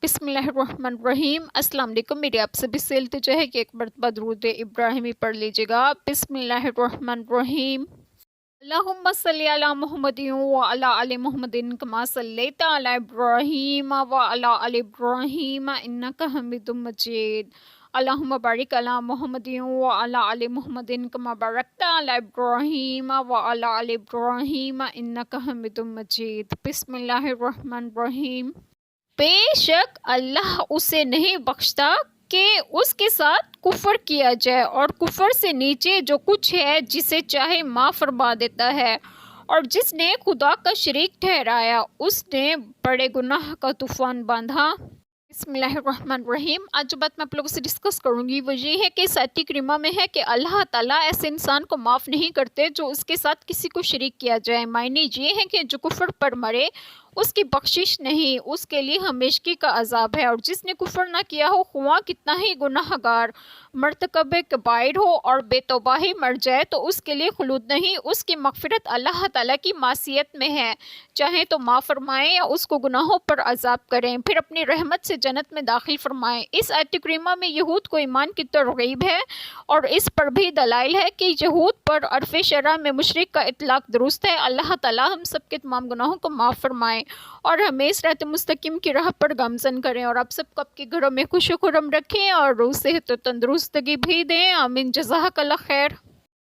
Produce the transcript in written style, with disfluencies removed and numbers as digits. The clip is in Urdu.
بسم اللہ الرحمن الرحیم۔ السلام علیکم، میری آپ سبھی سے التجا ہے کہ ایک مرتبہ درود ابراہیمی پڑھ لیجیے گا۔ بسم اللہ الرحمن الرحیم۔ اللہم صلی علی محمد وعلی آل محمد کما صلیت علی ابراہیم وعلی آل ابراہیم انک حمید مجید۔ اللہم بارک علی محمد وعلی آل محمد کما بارکت علی ابراہیم وعلی آل ابراہیم انک حمید مجید۔ بسم اللہ الرحمن الرحیم۔ بے شک اللہ اسے نہیں بخشتا کہ اس کے ساتھ کفر کیا جائے، اور کفر سے نیچے جو کچھ ہے جسے چاہے معاف فرما دیتا ہے، اور جس نے خدا کا شریک ٹھہرایا اس نے بڑے گناہ کا طوفان باندھا۔ بسم اللہ الرحمن الرحیم۔ آج جو بات میں آپ لوگوں سے ڈسکس کروں گی وہ یہ ہے کہ اس آیت کریمہ میں ہے کہ اللہ تعالیٰ ایسے انسان کو معاف نہیں کرتے جو اس کے ساتھ کسی کو شریک کیا جائے۔ معنی یہ ہے کہ جو کفر پر مرے اس کی بخشش نہیں، اس کے لیے ہمیشگی کا عذاب ہے، اور جس نے کفر نہ کیا ہو خواہ کتنا ہی گناہ گار مرتکب کبائر ہو اور بے توبہ ہی مر جائے تو اس کے لیے خلود نہیں، اس کی مغفرت اللہ تعالیٰ کی معصیت میں ہے، چاہیں تو معاف فرمائیں یا اس کو گناہوں پر عذاب کریں، پھر اپنی رحمت سے جنت میں داخل فرمائیں۔ اس آیت کریمہ میں یہود کو ایمان کی ترغیب ہے، اور اس پر بھی دلائل ہے کہ یہود پر عرف شرع میں مشرک کا اطلاق درست ہے۔ اللہ تعالیٰ ہم سب کے تمام گناہوں کو معاف فرمائیں اور ہمیں اس صراط مستقیم کی راہ پر گامزن کریں، اور آپ سب کو آپ کے گھروں میں خوش و خرم رکھیں اور روح صحت و تندرستگی بھی دیں۔ آمین۔ جزاک اللہ خیر۔